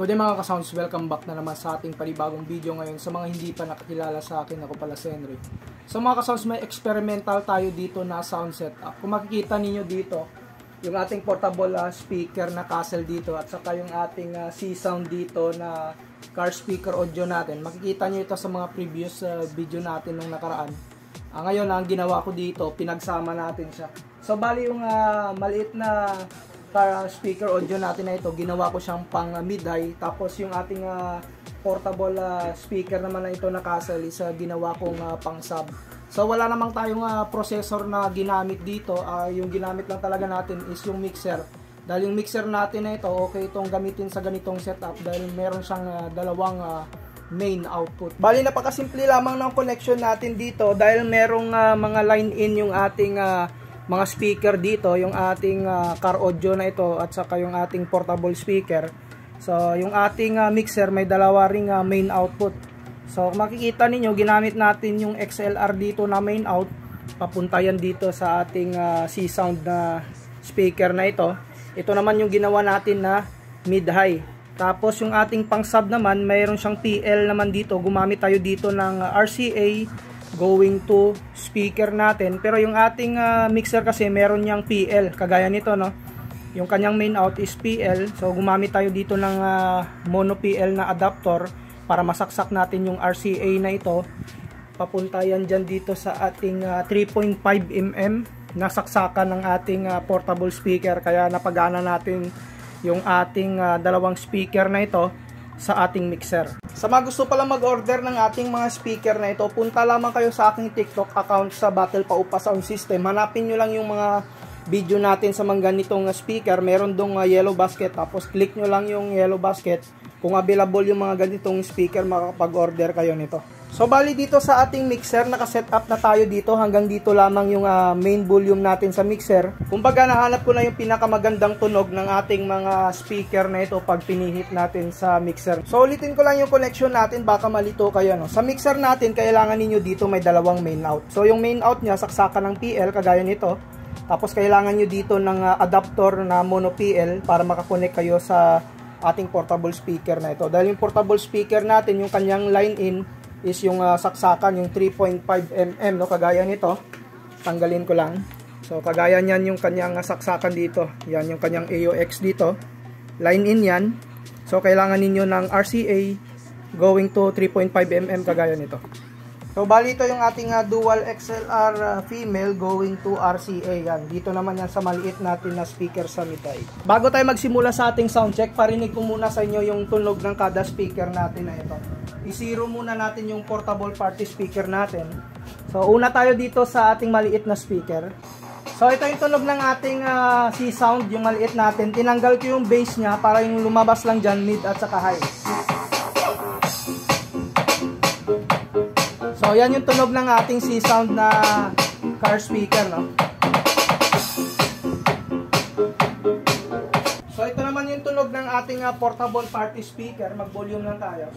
Good day mga ka-sounds, welcome back na naman sa ating panibagong video ngayon. Sa mga hindi pa nakakilala sa akin, ako pala si Henry. So mga ka-sounds, may experimental tayo dito na sound setup. Kung makikita ninyo dito, yung ating portable speaker na Castle dito at saka yung ating C-Sound dito na car speaker audio natin. Makikita nyo ito sa mga previous video natin nung nakaraan. Ngayon, ang ginawa ko dito, pinagsama natin siya. So bali yung maliit na car speaker audio natin na ito, ginawa ko siyang pang mid-high. Tapos yung ating portable speaker naman na ito na Castle is ginawa kong pang sub. So wala namang tayong processor na ginamit dito. Yung ginamit lang talaga natin is yung mixer. Dahil yung mixer natin na ito, okay itong gamitin sa ganitong setup dahil meron siyang dalawang main output. Bali napakasimple lamang ng connection natin dito dahil merong mga line in yung ating mga speaker dito, yung ating car audio na ito at saka yung ating portable speaker. So yung ating mixer may dalawa ring main output. So makikita ninyo, ginamit natin yung XLR dito na main out, papunta yan dito sa ating C-Sound na speaker na ito. Ito naman yung ginawa natin na mid-high. Tapos yung ating pang sub naman, mayroon siyang PL naman dito. Gumamit tayo dito ng RCA going to speaker natin. Pero yung ating mixer kasi meron niyang PL, kagaya nito, no? Yung kanyang main out is PL. So gumamit tayo dito ng mono PL na adapter para masaksak natin yung RCA na ito. Papunta yan dyan dito sa ating 3.5 mm na saksakan ng ating portable speaker. Kaya napagana natin yung ating dalawang speaker na ito sa ating mixer. Sa mga gusto pala mag-order ng ating mga speaker na ito, punta lamang kayo sa aking TikTok account sa Battle Paupa Sound System. Hanapin nyo lang yung mga video natin sa mga ganitong speaker. Meron dong yellow basket, tapos click nyo lang yung yellow basket. Kung available yung mga ganitong speaker, makakapag-order kayo nito. So bali dito sa ating mixer, nakaset up na tayo dito. Hanggang dito lamang yung main volume natin sa mixer. Kumbaga nahanap ko na yung pinakamagandang tunog ng ating mga speaker na ito pag pinihit natin sa mixer. So ulitin ko lang yung connection natin, baka malito kayo, no? Sa mixer natin, kailangan ninyo dito may dalawang main out. So yung main out niya, saksakan ng PL, kagaya nito. Tapos kailangan nyo dito ng adapter na mono PL para makakonect kayo sa ating portable speaker na ito. Dahil yung portable speaker natin, yung kanyang line in is yung saksakan, yung 3.5 mm, no? Kagaya nito. Tanggalin ko lang. So kagaya niyan yung kanyang saksakan dito. Yan yung kanyang AUX dito. Line in yan. So kailangan ninyo ng RCA going to 3.5 mm kagaya nito. So bali ito yung ating dual XLR female going to RCA. Yan. Dito naman yan sa maliit natin na speaker sa mid-high. Bago tayo magsimula sa ating sound check, parinig ko muna sa inyo yung tunog ng kada speaker natin na ito. I-zero muna natin yung portable party speaker natin. So una tayo dito sa ating maliit na speaker. So ito yung tunog ng ating C-Sound, yung maliit natin. Tinanggal ko yung bass niya para yung lumabas lang dyan mid at saka high. So yan yung tunog ng ating C-Sound na car speaker, no? So ito naman yung tunog ng ating portable party speaker. Mag-volume lang tayo.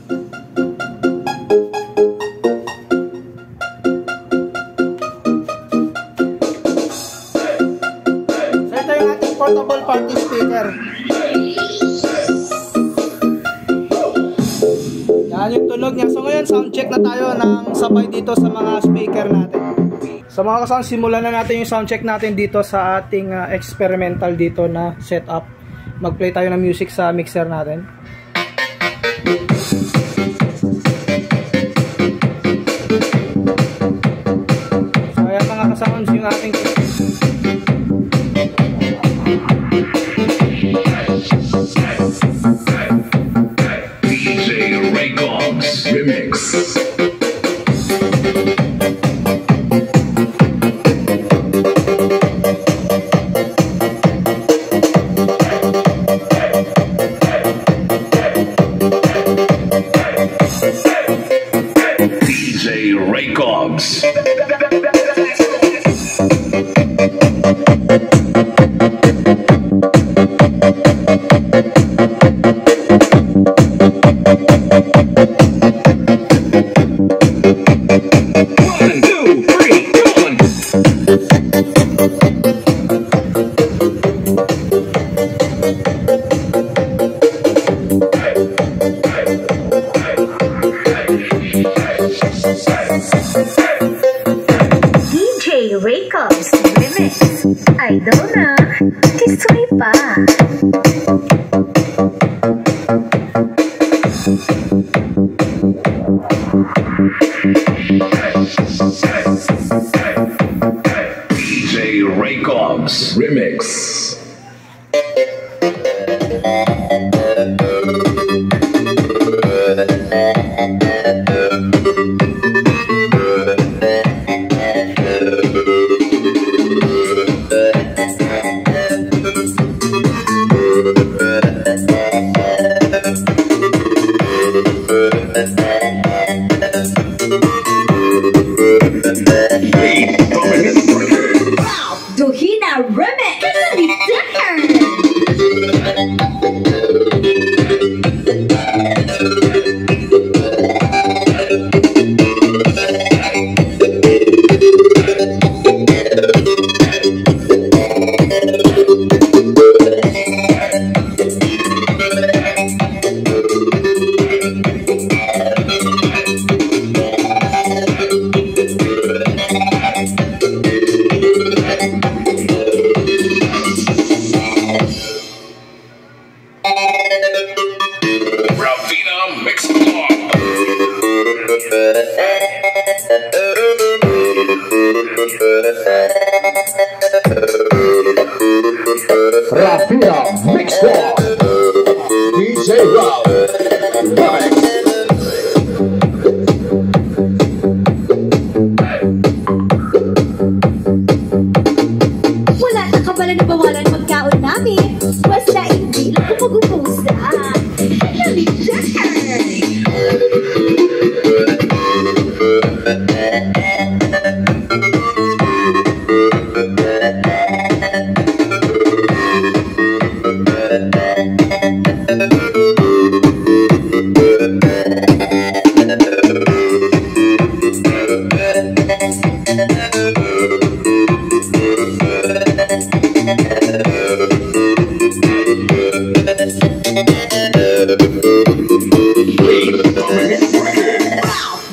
So ito yung ating portable party speaker. Yan yung tunog niya. So ngayon, sound check na tayo ng sabay dito sa mga speaker natin. So mga kasama, simulan na natin yung sound check natin dito sa ating experimental dito na setup. Mag-play tayo ng music sa mixer natin. So ayan mga kasama, yung ating Remix. DJ Ray Cogs. Wala na kabalan na bawalan magkaon namin. Basta hindi lang ko pag-upusa. Finally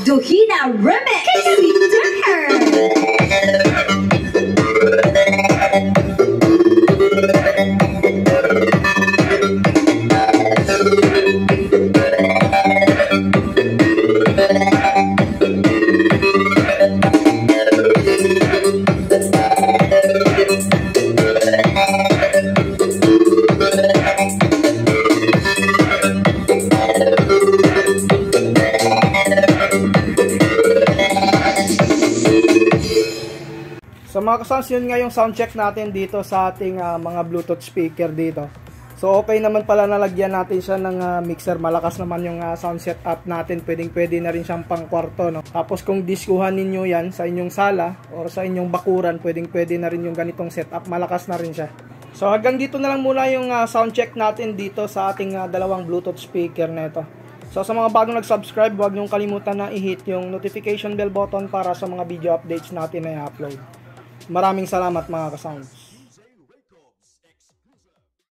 Dohina Remix! Casey Tucker! So mga ka-sounds, yun nga yung sound check natin dito sa ating mga Bluetooth speaker dito. So okay naman pala nalagyan natin siya ng mixer. Malakas naman yung sound setup natin. Pwede na rin siyang pang kwarto, no? Tapos kung diskuhan ninyo yan sa inyong sala or sa inyong bakuran, pwede na rin yung ganitong setup. Malakas na rin siya. So hanggang dito na lang muna yung sound check natin dito sa ating dalawang Bluetooth speaker na ito. So sa mga bagong nag-subscribe, huwag niyong kalimutan na i-hit yung notification bell button para sa mga video updates natin na i-upload. Maraming salamat mga ka-sounds.